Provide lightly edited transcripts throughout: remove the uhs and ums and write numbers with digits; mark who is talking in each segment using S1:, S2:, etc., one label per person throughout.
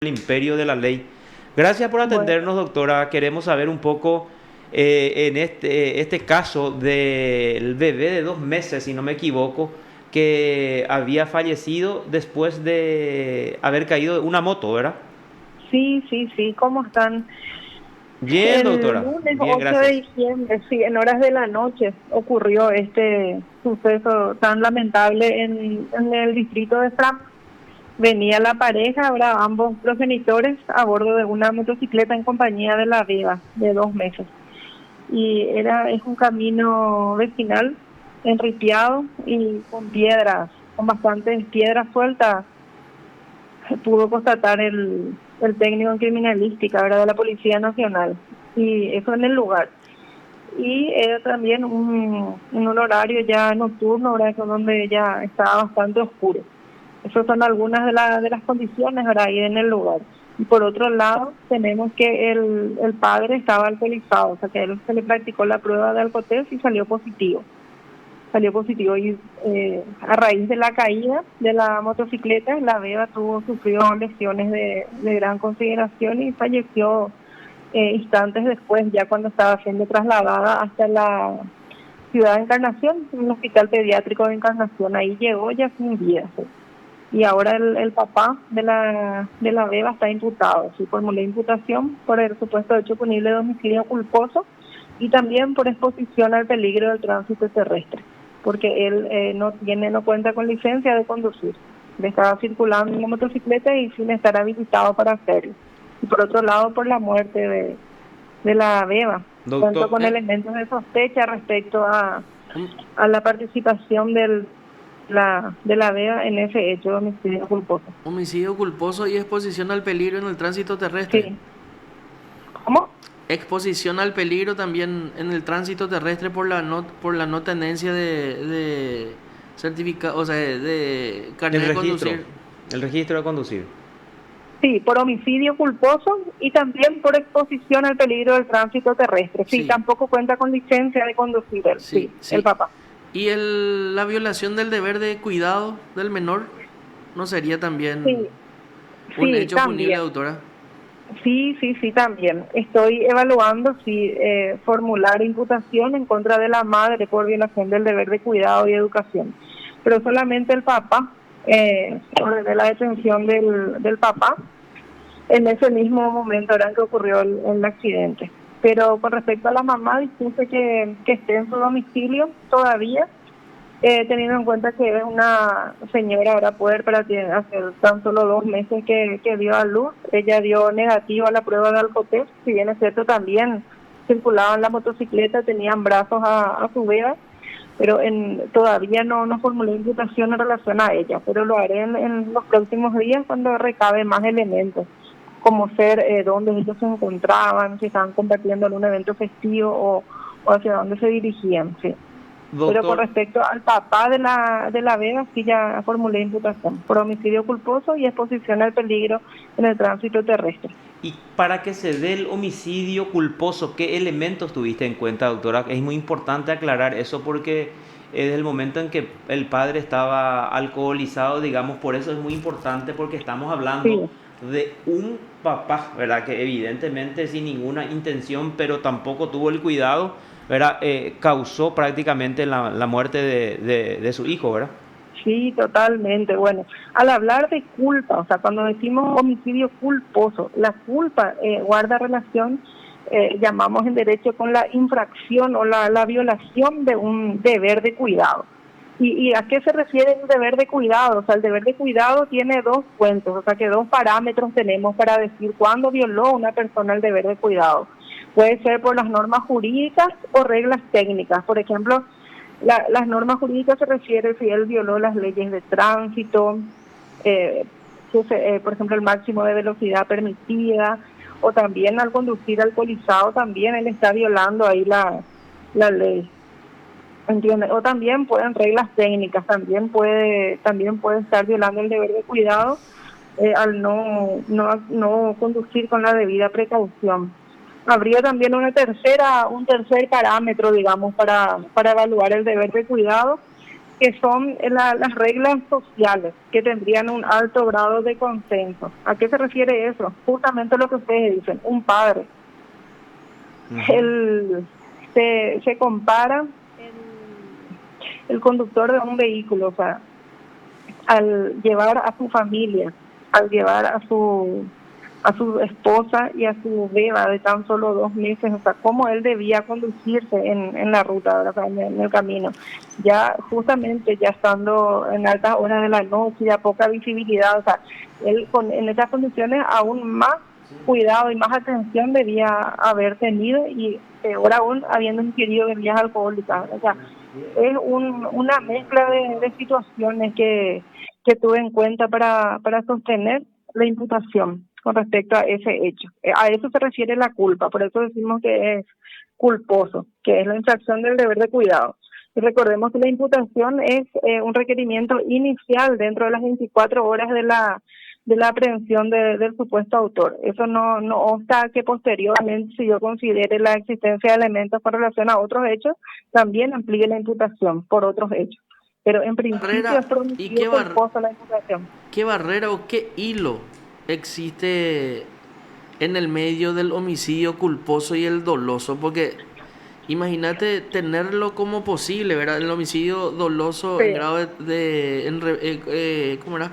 S1: el imperio de la ley. Gracias por
S2: Bueno,
S1: atendernos, doctora. Queremos saber un poco en este caso del bebé de 2 meses, si no me equivoco, que había fallecido después de haber caído de una moto, ¿verdad?
S2: sí, sí, sí, ¿cómo están?
S1: Bien,
S2: El
S1: doctora.
S2: lunes
S1: Bien,
S2: 8 de
S1: gracias.
S2: diciembre, sí, en horas de la noche ocurrió este suceso tan lamentable en el distrito de Fram. Venía la pareja, ahora ambos progenitores, a bordo de una motocicleta en compañía de la beba de 2 meses. Y es un camino vecinal, enripiado y con piedras, con bastantes piedras sueltas, pudo constatar el técnico en criminalística, ¿verdad?, de la Policía Nacional, y eso en el lugar. Y era también en un horario ya nocturno, ¿verdad?, que donde ya estaba bastante oscuro. Esas son algunas de las condiciones, ¿verdad?, ahí en el lugar. Y por otro lado, tenemos que el padre estaba alcoholizado, o sea que a él se le practicó la prueba de alcotest y salió positivo y a raíz de la caída de la motocicleta, la beba sufrió lesiones de gran consideración y falleció instantes después, ya cuando estaba siendo trasladada hasta la ciudad de Encarnación, un hospital pediátrico de Encarnación. Ahí llegó ya sin vida, sí. Y ahora el papá de la beba está imputado, sí, formuló imputación por el supuesto hecho punible de homicidio culposo y también por exposición al peligro del tránsito terrestre, porque él no cuenta con licencia de conducir. Le estaba circulando en la motocicleta y sin estar habilitado para hacerlo. Y por otro lado, por la muerte de la beba. Cuento
S1: Doctor,
S2: con elementos de sospecha respecto a la participación de la beba en ese hecho de homicidio culposo.
S3: Homicidio culposo y exposición al peligro en el tránsito terrestre.
S2: Sí. ¿Cómo?
S3: Exposición al peligro también en el tránsito terrestre por la no tenencia de certificado, o sea, de
S1: el
S3: carnet de
S1: registro.
S3: conducir.
S1: El registro de conducir.
S2: Sí, por homicidio culposo y también por exposición al peligro del tránsito terrestre. Sí,
S3: Sí,
S2: tampoco cuenta con licencia de conducir él,
S3: sí,
S2: sí, el
S3: sí.
S2: papá.
S3: Y la violación del deber de cuidado del menor no sería también
S2: Sí,
S3: un
S2: sí,
S3: hecho punible,
S2: también.
S3: doctora.
S2: Sí, sí, sí, también. Estoy evaluando si formular imputación en contra de la madre por violación del deber de cuidado y educación. Pero solamente el papá, ordené la detención del papá en ese mismo momento era que ocurrió el accidente. Pero con respecto a la mamá, dice que esté en su domicilio todavía, teniendo en cuenta que es una señora ahora puérpera, tiene hace tan solo 2 meses que dio a luz. Ella dio negativo a la prueba de alcotest, si bien es cierto también circulaba en la motocicleta, tenían brazos a su vera, pero todavía no formulé imputación en relación a ella, pero lo haré en los próximos días cuando recabe más elementos, como ser dónde ellos se encontraban, si estaban compartiendo en un evento festivo o hacia dónde se dirigían, sí. Pero con
S1: Doctor,
S2: respecto al papá de la Vega, sí ya formulé imputación por homicidio culposo y exposición al peligro en el tránsito terrestre.
S1: y para que se dé el homicidio culposo, ¿qué elementos tuviste en cuenta, doctora? Es muy importante aclarar eso porque desde el momento en que el padre estaba alcoholizado, digamos, por eso es muy importante porque estamos hablando
S2: Sí.
S1: de un papá, ¿verdad? Que evidentemente sin ninguna intención, pero tampoco tuvo el cuidado, ¿verdad? Causó prácticamente la muerte de su hijo, ¿verdad?
S2: Sí, totalmente. Bueno, al hablar de culpa, o sea, cuando decimos homicidio culposo, la culpa guarda relación, llamamos en derecho, con la infracción o la violación de un deber de cuidado. ¿Y a qué se refiere el deber de cuidado? O sea, el deber de cuidado tiene dos fuentes, o sea, que dos parámetros tenemos para decir cuándo violó una persona el deber de cuidado. Puede ser por las normas jurídicas o reglas técnicas. Por ejemplo, las normas jurídicas se refieren si él violó las leyes de tránsito, eh, por ejemplo, el máximo de velocidad permitida, o también al conducir alcoholizado, también él está violando ahí la ley. ¿Entiende? O también pueden reglas técnicas, también puede estar violando el deber de cuidado al no conducir con la debida precaución. Habría también un tercer parámetro, digamos, para evaluar el deber de cuidado, que son las reglas sociales que tendrían un alto grado de consenso. ¿A qué se refiere eso? Justamente lo que ustedes dicen, un padre.
S1: Ujú.
S2: Se compara el conductor de un vehículo, o sea, al llevar a su familia, al llevar a su esposa y a su beba de tan solo 2 meses, o sea, cómo él debía conducirse en la ruta, ¿verdad? O sea, en el camino. Ya justamente, ya estando en altas horas de la noche, ya poca visibilidad, o sea, él en esas condiciones aún más cuidado y más atención debía haber tenido y peor aún habiendo ingerido bebidas alcohólicas. O sea, es una mezcla de situaciones que tuve en cuenta para sostener la imputación con respecto a ese hecho. A eso se refiere la culpa, por eso decimos que es culposo, que es la infracción del deber de cuidado. Y recordemos que la imputación es un requerimiento inicial dentro de las 24 horas de la aprehensión del supuesto autor. Eso no obsta a que posteriormente, si yo considere la existencia de elementos con relación a otros hechos, también amplíe la imputación por otros hechos. Pero en principio
S3: Barrera,
S2: es por
S3: ¿y
S2: homicidio culposo la imputación.
S3: qué barrera o qué hilo existe en el medio del homicidio culposo y el doloso? Porque imagínate tenerlo como posible, ¿verdad? El homicidio doloso
S2: Sí,
S3: en grado ¿cómo era?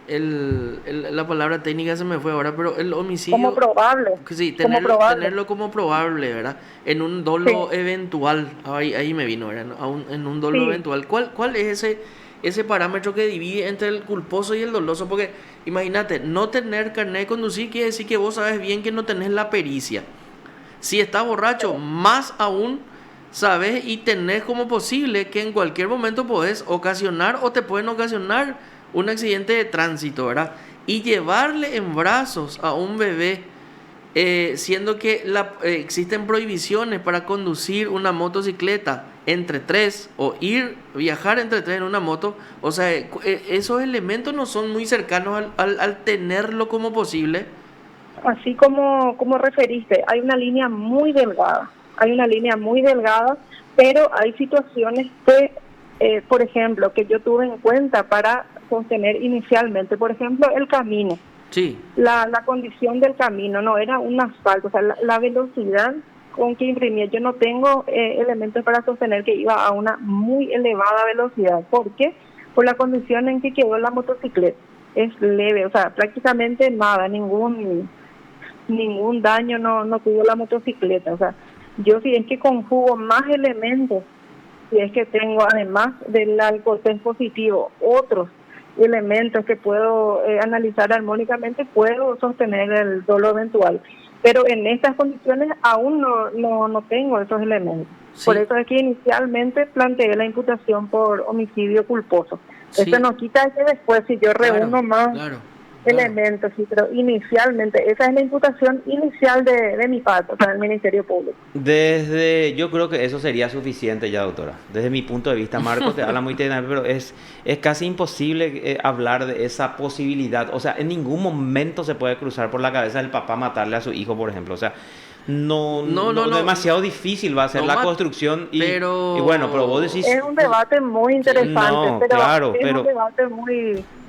S3: La palabra técnica se me fue ahora, pero el
S2: como
S3: homicidio,
S2: probable,
S3: sí,
S2: como probable.
S3: tenerlo como probable, ¿verdad? En un
S2: Sí,
S3: dolo eventual, ahí me vino, ¿verdad? En un dolo
S2: sí.
S3: eventual. ¿Cuál es ese parámetro que divide entre el culposo y el doloso? Porque imagínate, no tener carnet de conducir quiere decir que vos sabes bien que no tenés la pericia. Si estás borracho, más aún sabes y tenés como posible que en cualquier momento podés ocasionar o te pueden ocasionar un accidente de tránsito, ¿verdad? Y llevarle en brazos a un bebé, siendo que existen prohibiciones para conducir una motocicleta entre tres o viajar entre tres en una moto, o sea, esos elementos no son muy cercanos al tenerlo como posible.
S2: Así como referiste, hay una línea muy delgada, pero hay situaciones que, por ejemplo, que yo tuve en cuenta para sostener inicialmente, por ejemplo, el camino,
S3: Sí,
S2: la condición del camino, no era un asfalto, o sea, la velocidad con que imprimí, yo no tengo elementos para sostener que iba a una muy elevada velocidad. ¿Por qué? Por la condición en que quedó la motocicleta. Es leve, o sea, prácticamente nada, ningún daño no tuvo la motocicleta. O sea, yo si es que conjugo más elementos, si es que tengo además del alcoholtest positivo otros elementos que puedo analizar armónicamente, puedo sostener el dolo eventual. Pero en estas condiciones aún no tengo esos elementos. Por
S3: sí,
S2: eso es que inicialmente planteé la imputación por homicidio culposo. Esto
S3: sí,
S2: no quita que después, si yo
S3: claro,
S2: reúno más
S3: claro, claro.
S2: elementos, sí, pero inicialmente, esa es la imputación inicial de mi parte, para el Ministerio Público.
S1: Yo creo que eso sería suficiente ya, doctora. Desde mi punto de vista, Marco te habla muy técnico, pero es casi imposible hablar de esa posibilidad. O sea, en ningún momento se puede cruzar por la cabeza del papá matarle a su hijo, por ejemplo. O sea,
S3: No, no, no,
S1: demasiado difícil va a ser
S3: no
S1: la
S3: más,
S1: construcción y bueno, pero vos
S3: pero
S1: decís,
S2: Es un debate muy interesante,
S1: no,
S2: pero
S1: claro,
S2: es un
S1: pero
S2: debate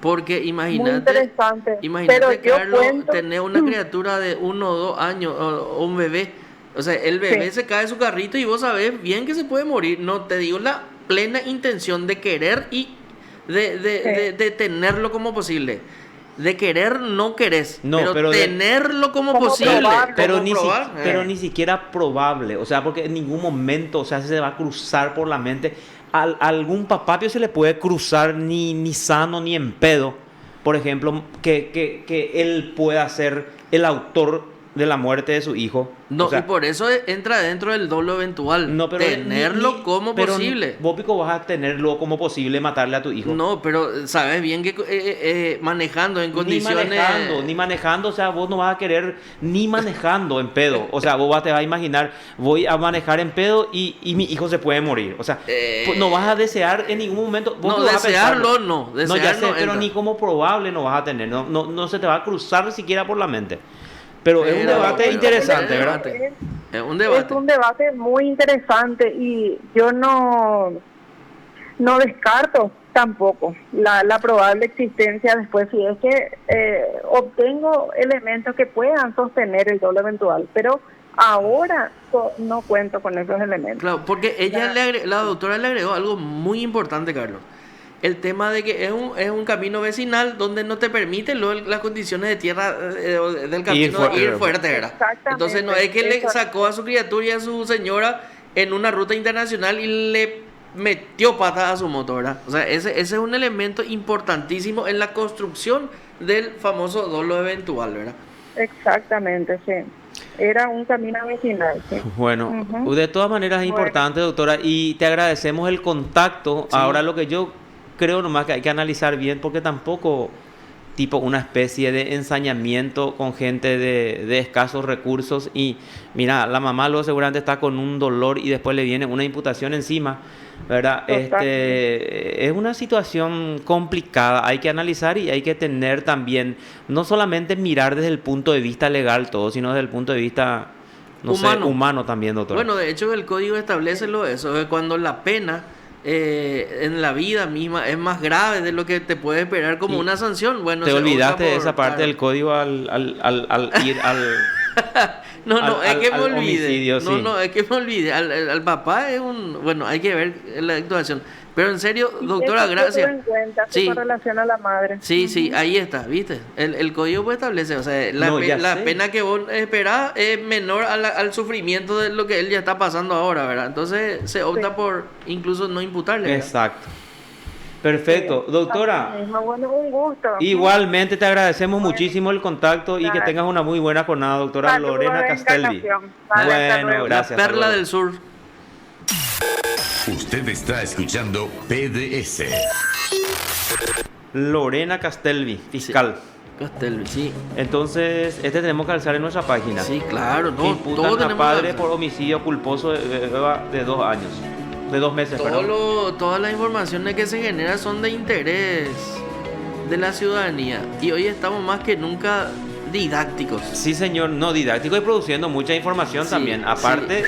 S3: porque
S2: muy interesante. Pero
S3: imagínate,
S2: yo
S3: Carlos,
S2: cuento,
S3: tener una criatura de 1 o 2 años o un bebé. O sea, el bebé
S2: sí,
S3: se cae de su carrito y vos sabés bien que se puede morir. No te digo la plena intención de querer y
S2: sí,
S3: de tenerlo como posible. De querer no querés,
S1: no,
S3: pero tenerlo como
S2: como
S3: posible,
S2: probable.
S3: como probar.
S1: pero ni siquiera probable, o sea, porque en ningún momento, o sea, se va a cruzar por la mente. Algún papapio se le puede cruzar ni sano ni en pedo, por ejemplo, que él pueda ser el autor de la muerte de su hijo. O
S3: No, y
S1: sea,
S3: por eso entra dentro del dolo eventual.
S1: no, pero
S3: Tenerlo como
S1: pero
S3: posible.
S1: vos pico vas a tenerlo como posible matarle a tu hijo.
S3: No, pero sabes bien que manejando en condiciones.
S1: Ni manejando, o sea, vos no vas a querer ni manejando en pedo. O sea, te vas a imaginar, voy a manejar en pedo y mi hijo se puede morir. O sea, no vas a desear en ningún momento, vos
S3: No,
S1: te vas a pensarlo.
S3: desearlo no.
S1: No, ya
S3: Desear
S1: sé,
S3: no
S1: pero
S3: entra.
S1: ni como probable no vas a tener. No se te va a cruzar siquiera por la mente. Pero es un debate
S3: Pero es
S1: interesante, ¿verdad?
S3: debate. Es un
S2: es
S3: debate.
S2: un debate muy interesante y yo No descarto tampoco la probable existencia después si es que obtengo elementos que puedan sostener el dolo eventual, pero ahora no cuento con esos elementos.
S3: Claro, porque la doctora le agregó algo muy importante, Carlos. El tema de que es un camino vecinal donde no te permite las condiciones de tierra del camino ir fuerte, ¿verdad? Entonces no es que le sacó a su criatura y a su señora en una ruta internacional y le metió patas a su motor, ¿verdad? O sea, ese es un elemento importantísimo en la construcción del famoso dolo eventual, ¿verdad?
S2: Exactamente, sí. Era un camino vecinal, sí.
S1: Bueno, de todas maneras es importante, doctora, y te agradecemos el contacto. Sí. Ahora lo que yo creo nomás que hay que analizar bien, porque tampoco tipo una especie de ensañamiento con gente de escasos recursos y mira, la mamá luego seguramente está con un dolor y después le viene una imputación encima, ¿verdad? Es una situación complicada, hay que analizar y hay que tener también, no solamente mirar desde el punto de vista legal todo, sino desde el punto de vista humano también, doctor.
S3: Bueno, de hecho el código establece eso, que cuando la pena en la vida misma es más grave de lo que te puede esperar como una sanción. Bueno,
S1: te olvidaste de esa parte del código al ir al
S3: es que me olvide.
S1: Homicidio, sí.
S3: Es que me olvide. Al papá es bueno, hay que ver la actuación. Pero en serio, doctora, gracias.
S2: Sí, con relación a la madre.
S3: Sí, ahí está, ¿viste? El código puede establecer, o sea, la pena que vos esperás es menor al sufrimiento de lo que él ya está pasando ahora, ¿verdad? Entonces se opta por incluso no imputarle, ¿verdad?
S1: Exacto. Perfecto, doctora.
S2: Bueno, un gusto.
S1: Igualmente te agradecemos muchísimo el contacto y que tengas una muy buena jornada, doctora.
S2: Saludos,
S1: Lorena Castelvi.
S3: Bueno, gracias. La perla del sur.
S4: Usted está escuchando PDS.
S1: Lorena Castelvi, fiscal.
S3: Sí. Castelvi, sí.
S1: Entonces, tenemos que alzar en nuestra página.
S3: Sí, claro. No,
S1: imputan a padre por homicidio culposo de 2 años. De 2 meses,
S3: todas las informaciones que se generan son de interés de la ciudadanía. Y hoy estamos más que nunca didácticos.
S1: Sí, señor, no didáctico y produciendo mucha información también. Aparte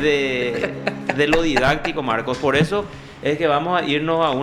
S1: de lo didáctico, Marcos. Por eso es que vamos a irnos a una